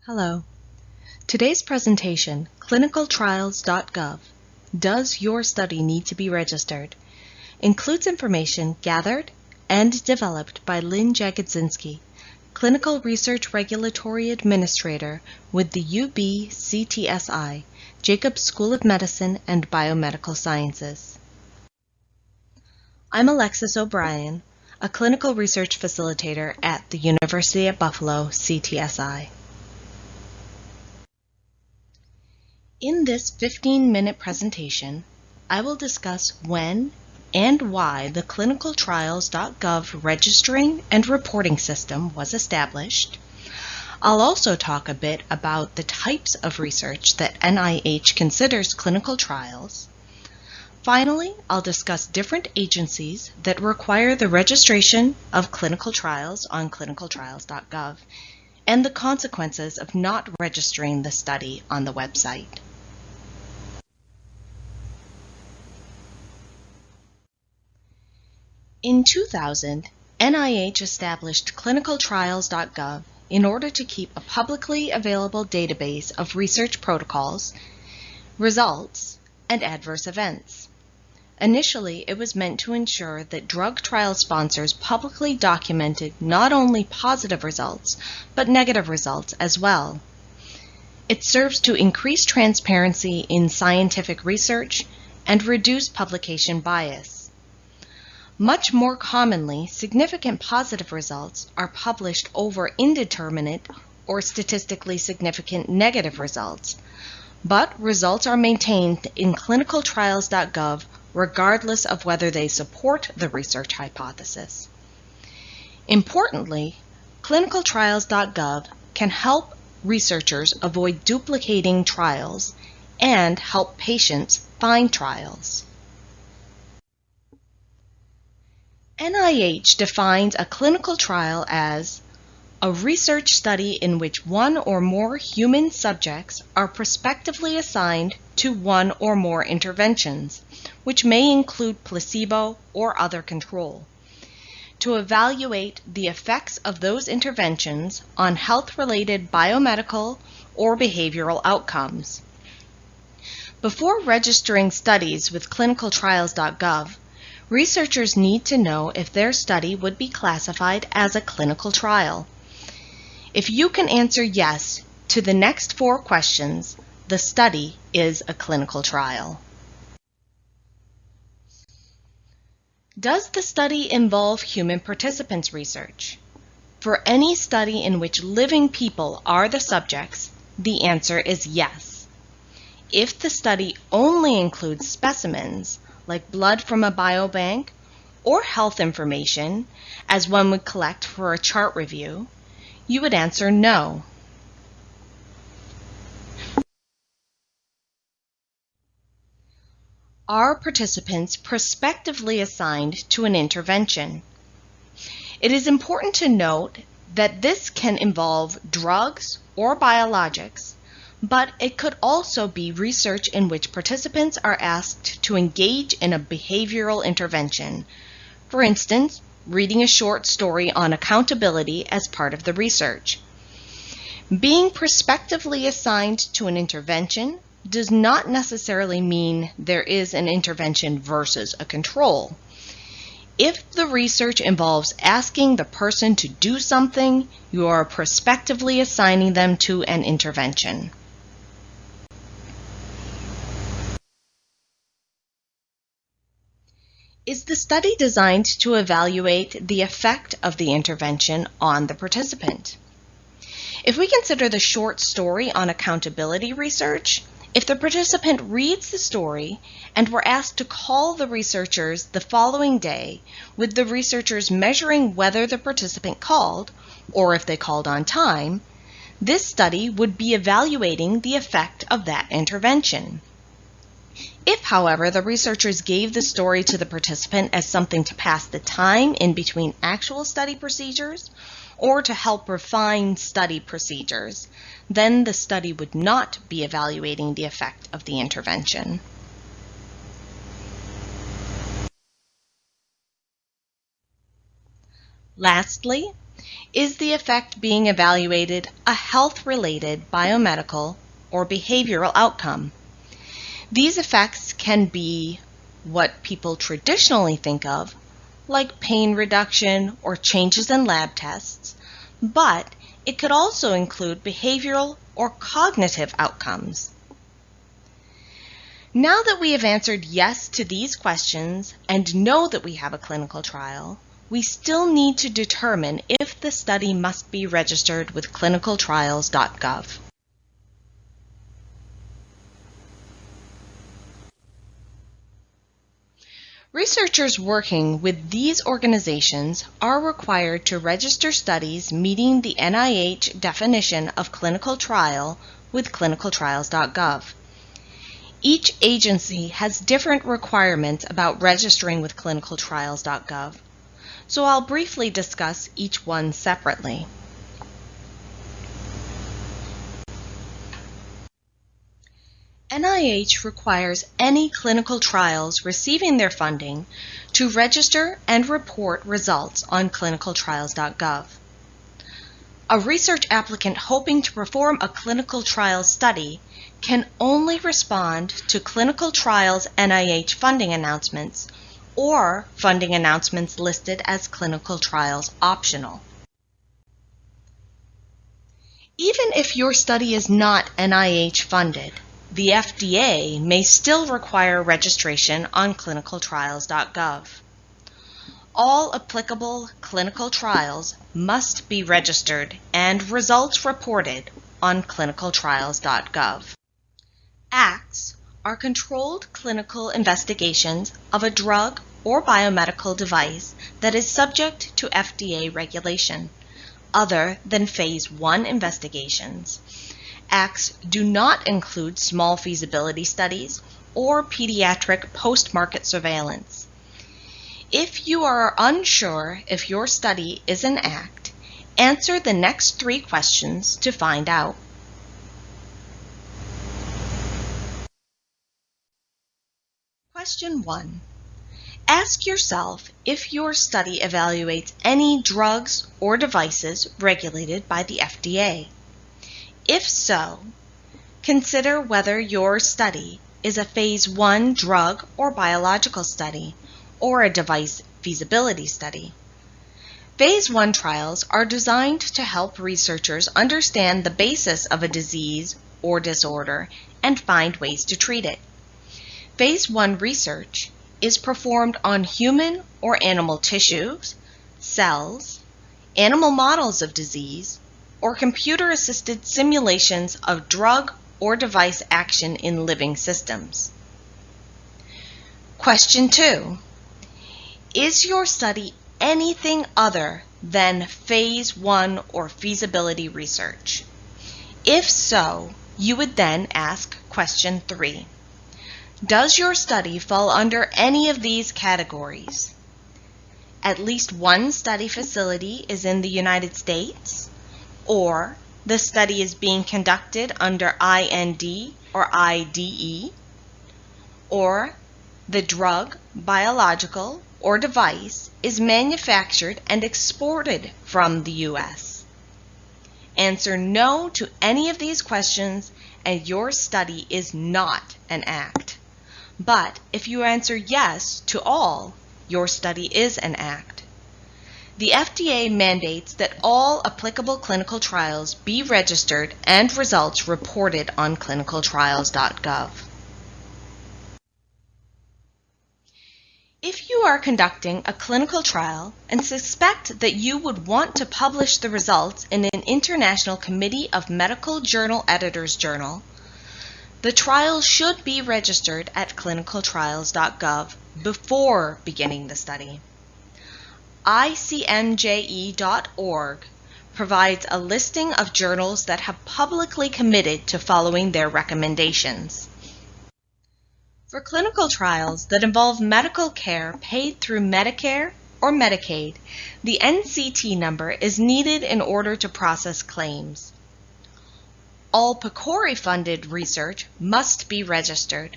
Hello. Today's presentation, ClinicalTrials.gov, Does Your Study Need to be Registered?, includes information gathered and developed by Lynn Jagodzinski, Clinical Research Regulatory Administrator with the UB CTSI, Jacobs School of Medicine and Biomedical Sciences. I'm Alexis O'Brien, a Clinical Research Facilitator at the University at Buffalo CTSI. In this 15-minute presentation, I will discuss when and why the ClinicalTrials.gov registering and reporting system was established. I'll also talk a bit about the types of research that NIH considers clinical trials. Finally, I'll discuss different agencies that require the registration of clinical trials on ClinicalTrials.gov and the consequences of not registering the study on the website. In 2000, NIH established ClinicalTrials.gov in order to keep a publicly available database of research protocols, results, and adverse events. Initially, it was meant to ensure that drug trial sponsors publicly documented not only positive results, but negative results as well. It serves to increase transparency in scientific research and reduce publication bias. Much more commonly, significant positive results are published over indeterminate or statistically significant negative results, but results are maintained in ClinicalTrials.gov regardless of whether they support the research hypothesis. Importantly, ClinicalTrials.gov can help researchers avoid duplicating trials and help patients find trials. NIH defines a clinical trial as a research study in which one or more human subjects are prospectively assigned to one or more interventions, which may include placebo or other control, to evaluate the effects of those interventions on health-related biomedical or behavioral outcomes. Before registering studies with ClinicalTrials.gov, researchers need to know if their study would be classified as a clinical trial. If you can answer yes to the next 4 questions, the study is a clinical trial. Does the study involve human participants research? For any study in which living people are the subjects, the answer is yes. If the study only includes specimens, like blood from a biobank, or health information, as one would collect for a chart review, you would answer no. Are participants prospectively assigned to an intervention? It is important to note that this can involve drugs or biologics, but it could also be research in which participants are asked to engage in a behavioral intervention. For instance, reading a short story on accountability as part of the research. Being prospectively assigned to an intervention does not necessarily mean there is an intervention versus a control. If the research involves asking the person to do something, you are prospectively assigning them to an intervention. Is the study designed to evaluate the effect of the intervention on the participant? If we consider the short story on accountability research, if the participant reads the story and were asked to call the researchers the following day, with the researchers measuring whether the participant called, or if they called on time, this study would be evaluating the effect of that intervention. If, however, the researchers gave the story to the participant as something to pass the time in between actual study procedures or to help refine study procedures, then the study would not be evaluating the effect of the intervention. Lastly, Is the effect being evaluated a health-related biomedical or behavioral outcome? These effects can be what people traditionally think of, like pain reduction or changes in lab tests, but it could also include behavioral or cognitive outcomes. Now that we have answered yes to these questions and know that we have a clinical trial, we still need to determine if the study must be registered with ClinicalTrials.gov. Researchers working with these organizations are required to register studies meeting the NIH definition of clinical trial with ClinicalTrials.gov. Each agency has different requirements about registering with ClinicalTrials.gov, so I'll briefly discuss each one separately. NIH requires any clinical trials receiving their funding to register and report results on ClinicalTrials.gov. A research applicant hoping to perform a clinical trial study can only respond to clinical trials NIH funding announcements or funding announcements listed as clinical trials optional. Even if your study is not NIH funded, the FDA may still require registration on ClinicalTrials.gov. All applicable clinical trials must be registered and results reported on ClinicalTrials.gov. ACTs are controlled clinical investigations of a drug or biomedical device that is subject to FDA regulation, other than Phase 1 investigations. ACTs do not include small feasibility studies or pediatric post-market surveillance. If you are unsure if your study is an ACT, answer the next 3 questions to find out. Question 1. Ask yourself if your study evaluates any drugs or devices regulated by the FDA. If so, consider whether your study is a Phase 1 drug or biological study or a device feasibility study. Phase 1 trials are designed to help researchers understand the basis of a disease or disorder and find ways to treat it. Phase 1 research is performed on human or animal tissues, cells, animal models of disease, or computer-assisted simulations of drug or device action in living systems. Question 2. Is your study anything other than Phase 1 or feasibility research? If so, you would then ask question 3. Does your study fall under any of these categories? At least one study facility is in the United States, or the study is being conducted under IND or IDE, or the drug, biological, or device is manufactured and exported from the U.S. Answer no to any of these questions and your study is not an ACT. But if you answer yes to all, your study is an ACT. The FDA mandates that all applicable clinical trials be registered and results reported on ClinicalTrials.gov. If you are conducting a clinical trial and suspect that you would want to publish the results in an International Committee of Medical Journal Editors journal, the trial should be registered at ClinicalTrials.gov before beginning the study. ICMJE.org provides a listing of journals that have publicly committed to following their recommendations. For clinical trials that involve medical care paid through Medicare or Medicaid, the NCT number is needed in order to process claims. All PCORI-funded research must be registered.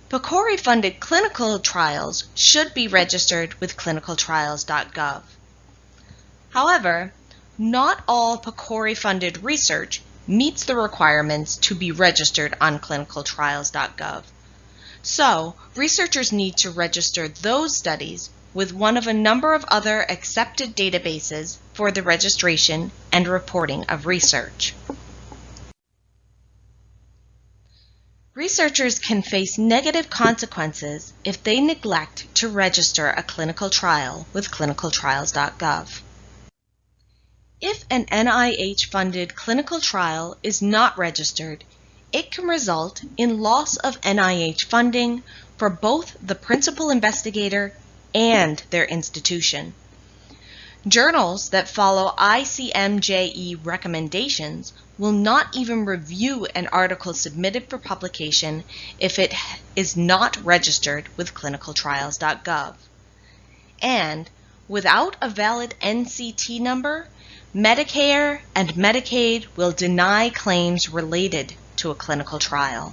PCORI-funded clinical trials should be registered with ClinicalTrials.gov. However, not all PCORI-funded research meets the requirements to be registered on ClinicalTrials.gov. So, researchers need to register those studies with one of a number of other accepted databases for the registration and reporting of research. Researchers can face negative consequences if they neglect to register a clinical trial with ClinicalTrials.gov. If an NIH-funded clinical trial is not registered, it can result in loss of NIH funding for both the principal investigator and their institution. Journals that follow ICMJE recommendations will not even review an article submitted for publication if it is not registered with ClinicalTrials.gov. And without a valid NCT number, Medicare and Medicaid will deny claims related to a clinical trial.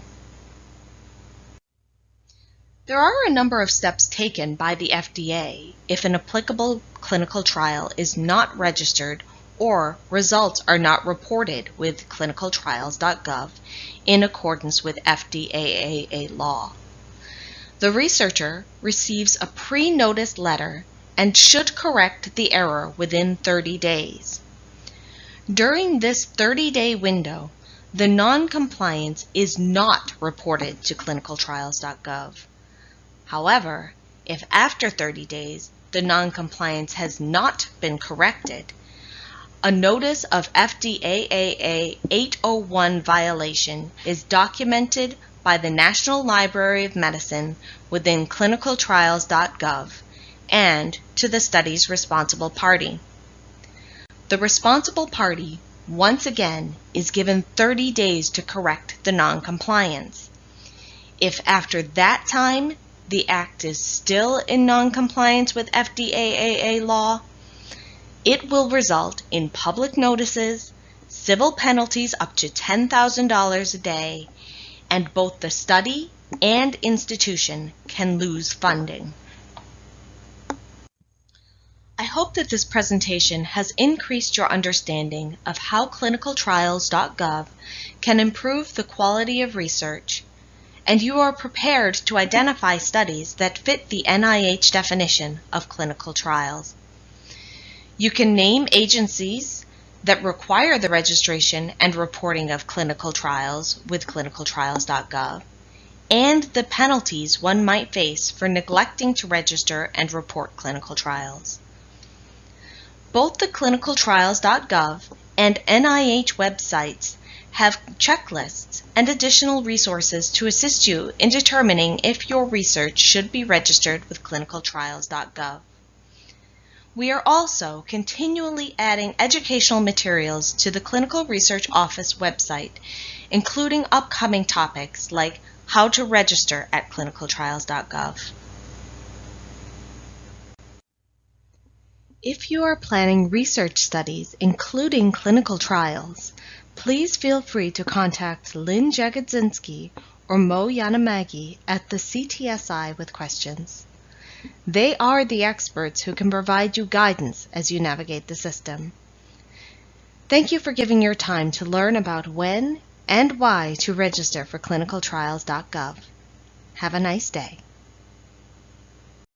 There are a number of steps taken by the FDA if an applicable clinical trial is not registered or results are not reported with ClinicalTrials.gov in accordance with FDAA law. The researcher receives a pre-notice letter and should correct the error within 30 days. During this 30-day window, the non-compliance is not reported to ClinicalTrials.gov. However, if after 30 days the non-compliance has not been corrected, a notice of FDAA 801 violation is documented by the National Library of Medicine within ClinicalTrials.gov and to the study's responsible party. The responsible party, once again, is given 30 days to correct the non-compliance. If after that time the act is still in non-compliance with FDAA law, it will result in public notices, civil penalties up to $10,000 a day, and both the study and institution can lose funding. I hope that this presentation has increased your understanding of how ClinicalTrials.gov can improve the quality of research, and you are prepared to identify studies that fit the NIH definition of clinical trials. You can name agencies that require the registration and reporting of clinical trials with ClinicalTrials.gov, and the penalties one might face for neglecting to register and report clinical trials. Both the ClinicalTrials.gov and NIH websites have checklists and additional resources to assist you in determining if your research should be registered with ClinicalTrials.gov. We are also continually adding educational materials to the Clinical Research Office website, including upcoming topics like how to register at ClinicalTrials.gov. If you are planning research studies, including clinical trials, please feel free to contact Lynn Jagodzinski or Jaanimägi at the CTSI with questions. They are the experts who can provide you guidance as you navigate the system. Thank you for giving your time to learn about when and why to register for ClinicalTrials.gov. Have a nice day.